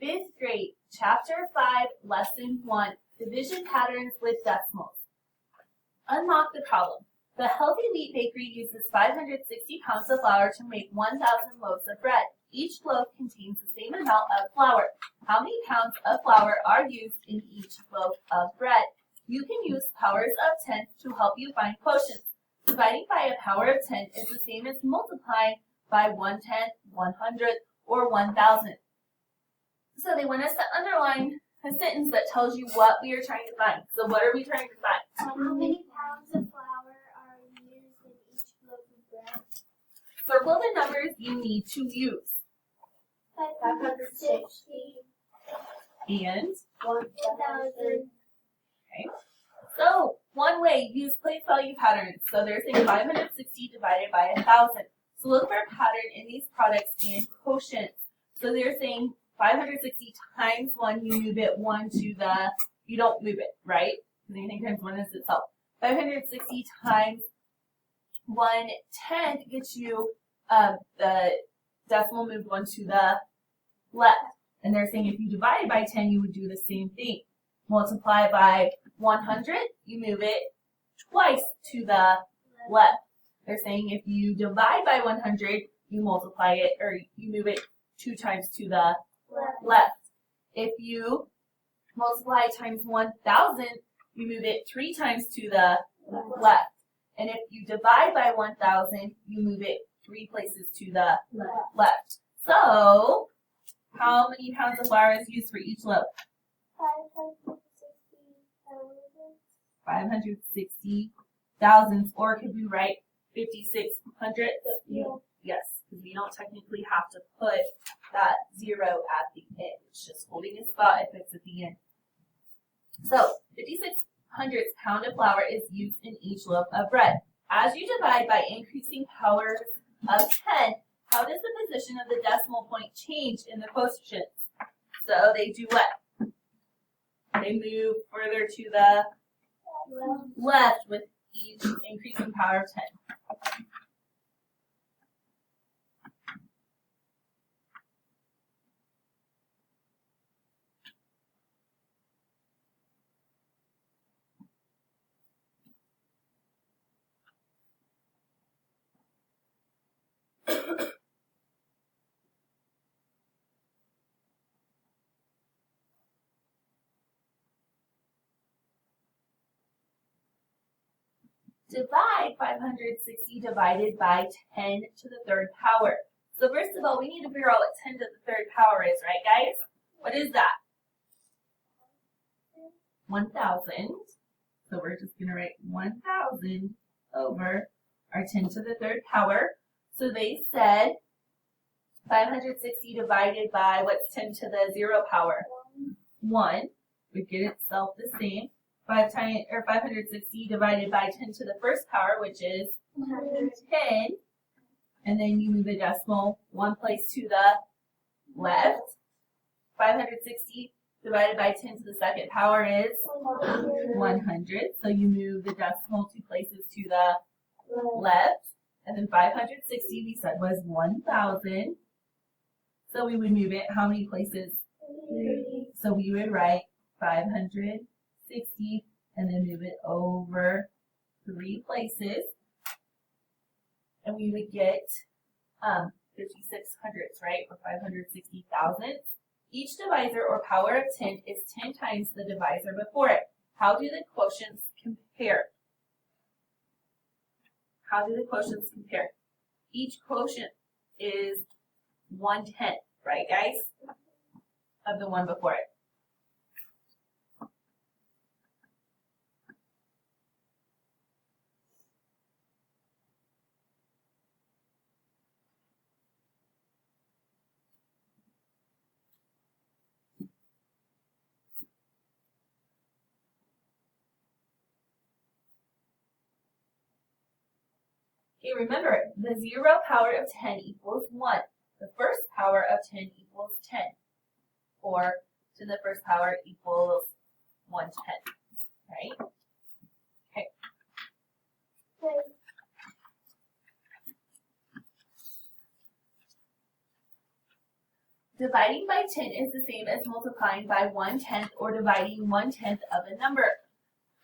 Fifth grade, Chapter 5, Lesson 1, Division Patterns with Decimals. Unlock the problem. The Healthy Wheat Bakery uses 560 pounds of flour to make 1,000 loaves of bread. Each loaf contains the same amount of flour. How many pounds of flour are used in each loaf of bread? You can use powers of 10 to help you find quotients. Dividing by a power of 10 is the same as multiplying by 1/10, 100, or 1,000. So they want us to underline a sentence that tells you what we are trying to find. So what are we trying to find? How many pounds of flour are used in each loaf of bread? Circle the numbers you need to use. 560. And 1,000. okay. So one way, use place value patterns. So they're saying 560 divided by 1,000. So look for a pattern in these products and quotients. So they're saying 560 times 1, you move it 1 to the, you don't move it, right? Because anything times 1 is itself. 560 times 1/10 gets you the decimal moved 1 to the left. And they're saying if you divide by 10, you would do the same thing. Multiply by 100, you move it twice to the left. They're saying if you divide by 100, you multiply it, or you move it 2 times to the left. If you multiply times 1,000, you move it 3 times to the left. And if you divide by 1,000, you move it 3 places to the left. So, how many pounds of flour is used for each loaf? 560 thousandths, or could we write 56 hundredths? Yeah. Yes, because we don't technically have to put that 0 at the end. It's just holding a spot if it's at the end. So 56 hundredths pound of flour is used in each loaf of bread. As you divide by increasing powers of 10, how does the position of the decimal point change in the quotients? So they do what? They move further to the left with each increasing power of 10. Divide 560 divided by 10 to the third power. So first of all, we need to figure out what 10 to the third power is, right guys? What is that? 1,000. So we're just going to write 1,000 over our 10 to the third power. So they said 560 divided by, what's 10 to the 0 power? 1 would get itself the same. 560 divided by 10 to the first power, which is 10. And then you move the decimal 1 place to the left. 560 divided by 10 to the second power is 100. So you move the decimal 2 places to the left. And then 560 we said was 1,000. So we would move it how many places? 3. So we would write 560 and then move it over 3 places. And we would get 56 hundredths, right? Or 560 thousandths. Each divisor or power of 10 is 10 times the divisor before it. How do the quotients compare? How do the quotients compare? Each quotient is 1/10, right guys? Of the one before it. Okay, remember, the 0 power of 10 equals 1. The first power of 10 equals 10. Or 10 to the first power equals 1/10, right? Okay. dividing by 10 is the same as multiplying by 1/10 or dividing 1/10 of a number.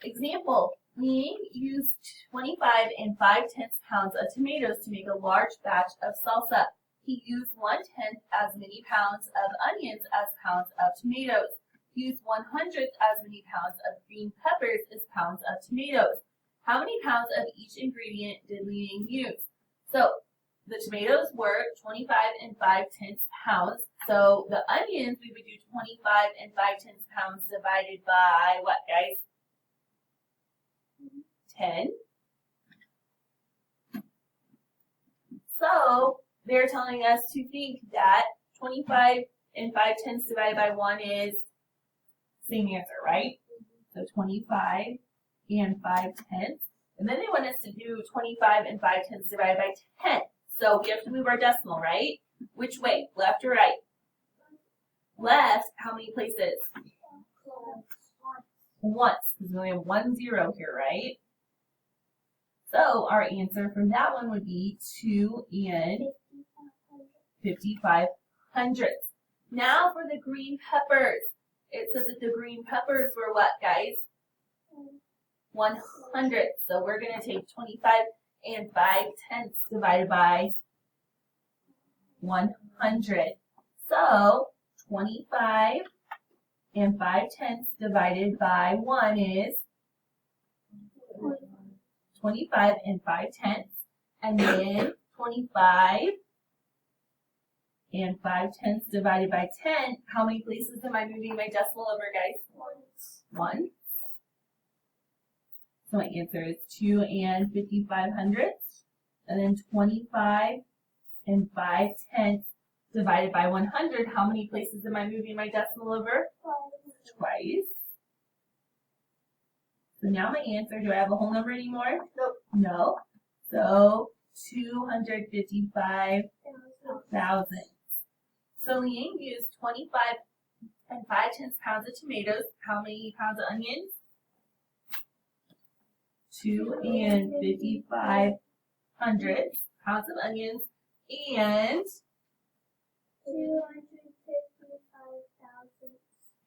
Example, Liang used 25 and 5/10 pounds of tomatoes to make a large batch of salsa. He used 1/10 as many pounds of onions as pounds of tomatoes. He used 1/100 as many pounds of green peppers as pounds of tomatoes. How many pounds of each ingredient did Liang use? So the tomatoes were 25 and 5/10 pounds. So the onions, we would do 25 and 5/10 pounds divided by what, guys? 10. So they're telling us to think that 25 and 5/10 divided by 1 is same answer, right? So 25 and 5/10. And then they want us to do 25 and 5/10 divided by 10. So we have to move our decimal, right? Which way? Left or right? Left, how many places? Once, because we only have 1 0 here, right? So our answer for that one would be 2 and 55 hundredths. Now for the green peppers. It says that the green peppers were what, guys? 100. So we're going to take 25 and 5/10 divided by 100. So 25 and 5/10 divided by 1 is 25 and 5/10. And then 25 and 5/10 divided by 10. How many places am I moving my decimal over, guys? One. So my answer is 2 and 55 hundredths. And then 25 and 5/10 divided by 100. How many places am I moving my decimal over? Twice. So now my answer, do I have a whole number anymore? Nope. No. So 255,000. So Liang used 25 and 5/10 pounds of tomatoes. How many pounds of onions? 2 and 55 hundredths pounds of onions and 255,000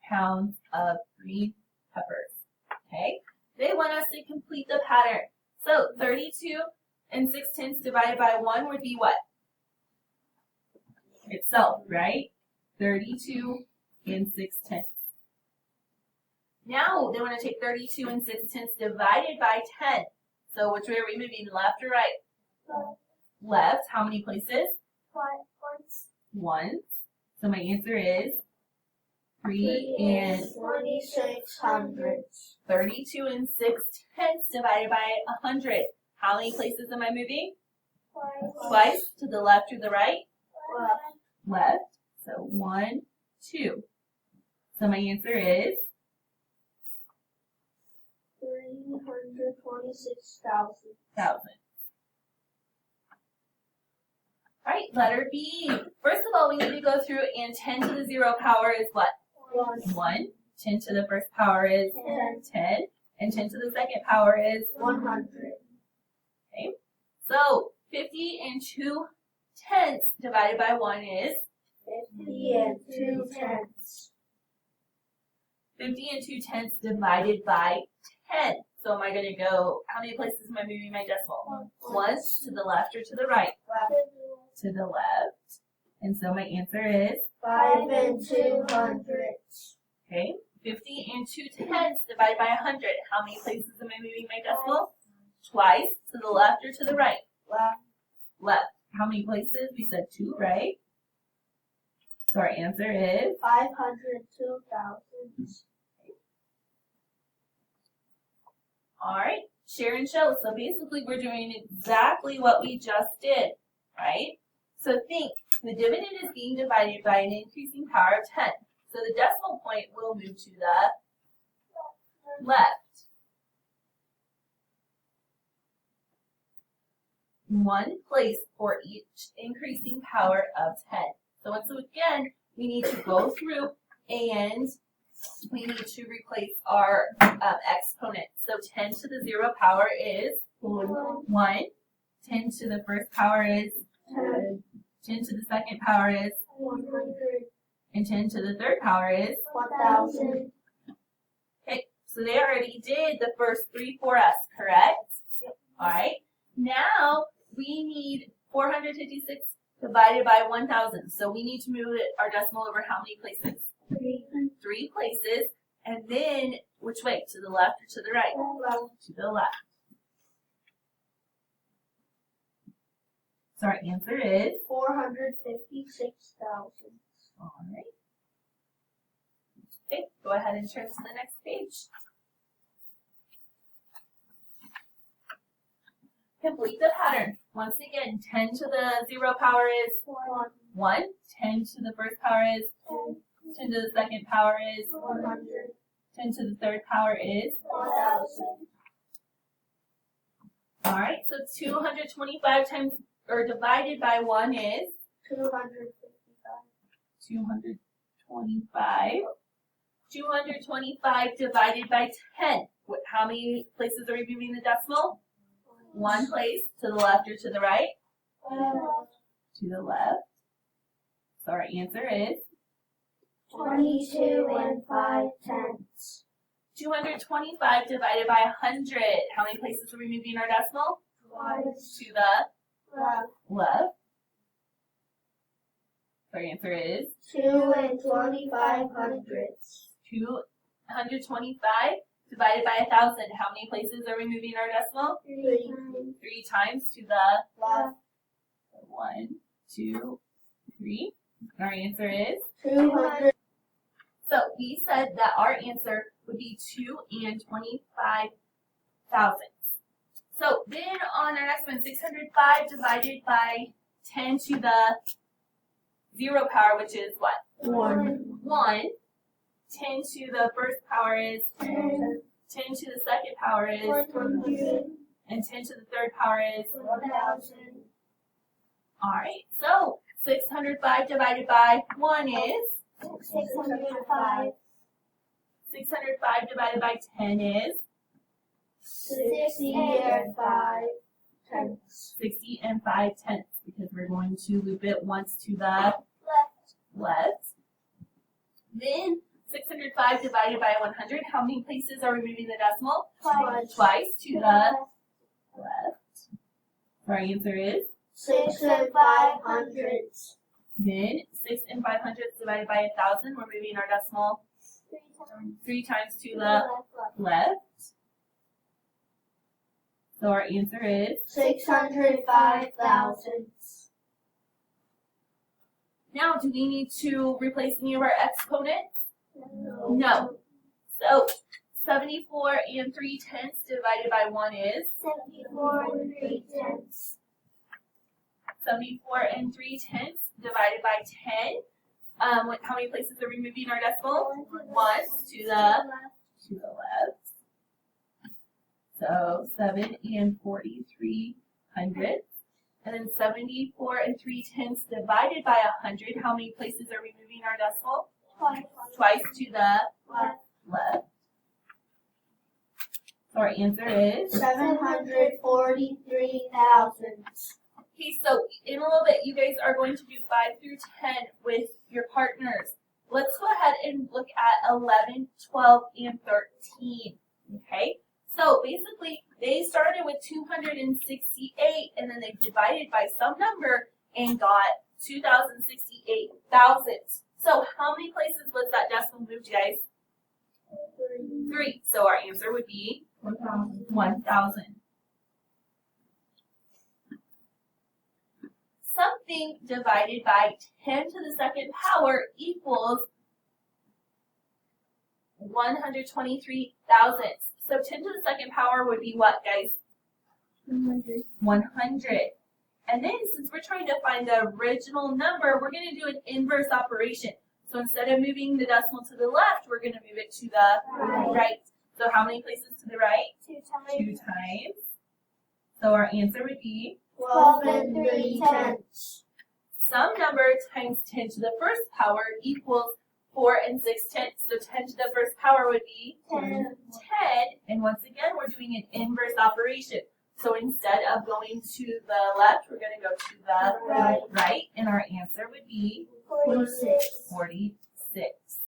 pounds of green peppers. Okay? They want us to complete the pattern. So 32 and 6/10 divided by 1 would be what? Itself, right? 32 and 6/10. Now they want to take 32 and 6/10 divided by 10. So which way are we moving, left or right? Left. How many places? Once. One. So my answer is 3 and 26 hundredths. 32 and 6/10 divided by 100. How many places am I moving? Twice. To the left or the right? Left. So 1, 2. So my answer is 326,000. 1,000. All right, letter B. First of all, we need to go through and 10 to the 0 power is what? 1. 10 to the first power is 10. And 10 to the second power is 100. Okay. So 50 and 2/10 divided by 1 is 50 and 2/10. 50 and 2/10 divided by 10. So am I going to go, how many places am I moving my decimal? Once, to the left or to the right? To the left. And so my answer is, 5 and 200. okay, 50 and 2/10 divided by 100. How many places am I moving my decimal? Twice, to the left or to the right? Left. How many places? We said 2, right? So our answer is 502,000. all right, share and show. So basically we're doing exactly what we just did, right? So think, the dividend is being divided by an increasing power of 10. So the decimal point will move to the left. 1 place for each increasing power of 10. So once again, we need to go through and we need to replace our exponents. So 10 to the 0 power is 1. 10 to the first power is 10. 10 to the second power is 100. And 10 to the third power is? 1,000. Okay, so they already did the first three for us, correct? Yep. All right. Now we need 456 divided by 1,000. So we need to move our decimal over how many places? 3. 3 places. And then which way? To the left or to the right? To the left. So our answer is? 456,000. All right. Okay, go ahead and turn to the next page. Complete the pattern. Once again, 10 to the 0 power is 1. 10 to the first power is 10 to the second power is 100. 10 to the third power is 1,000. all right. So 225 times or divided by 1 is 255. 225. 225 divided by 10. How many places are we moving the decimal? 1 place, to the left or to the right? To the left. So our answer is 22 and 5/10. 225 divided by 100. How many places are we moving our decimal? Twice. To the Left. left. So our answer is 2 and 25 hundredths. 225 divided by 1,000. How many places are we moving our decimal? 3. 3 times to the Left. 1, 2, 3. And our answer is? 200. So we said that our answer would be 2 and 25 thousandths. So then on our next one, 605 divided by 10 to the 0 power, which is what? 1. 1. 10 to the first power is 10. 10 to the second power is 100. and 10 to the third power is 1,000. alright. So 605 divided by 1 is 605. 605 divided by 10 is 60 and 5/10. 60 and 5/10 because we're going to loop it once to the Left. left. Then 605 divided by 100. How many places are we moving the decimal? Twice. Twice to the left. So our answer is 6 and 5 hundredths. then 6 and 500 divided by 1,000. We're moving our decimal 3 times to the left. So our answer is 605 thousandths. now. Do we need to replace any of our exponents? No. No. So 74 and 3/10 divided by 1 is 74 and 3/10. 74 and 3/10 divided by 10. How many places are we moving our decimal? 1 to the left. So 7 and 43 hundredths. And then 74 and 3/10 divided by 100. How many places are we moving our decimal? Twice to the left. So our answer is 743 thousandths. okay, so in a little bit, you guys are going to do 5 through 10 with your partners. Let's go ahead and look at 11, 12, and 13. Okay, so basically, they started with 268, and then they divided by some number and got 2,068 thousandths. So how many places was that decimal moved, guys? 3. So our answer would be 1,000. Something divided by 10 to the second power equals 123 thousandths. So 10 to the second power would be what, guys? 100. And then since we're trying to find the original number, we're going to do an inverse operation. So instead of moving the decimal to the left, we're going to move it to the right. So how many places to the right? 2 2 times. So our answer would be 12 and 3/10. some number times 10 to the first power equals 4 and 6/10. So 10 to the first power would be 10. 10. And once again, we're doing an inverse operation. So instead of going to the left, we're going to go to the Right. right, and our answer would be 46. 46.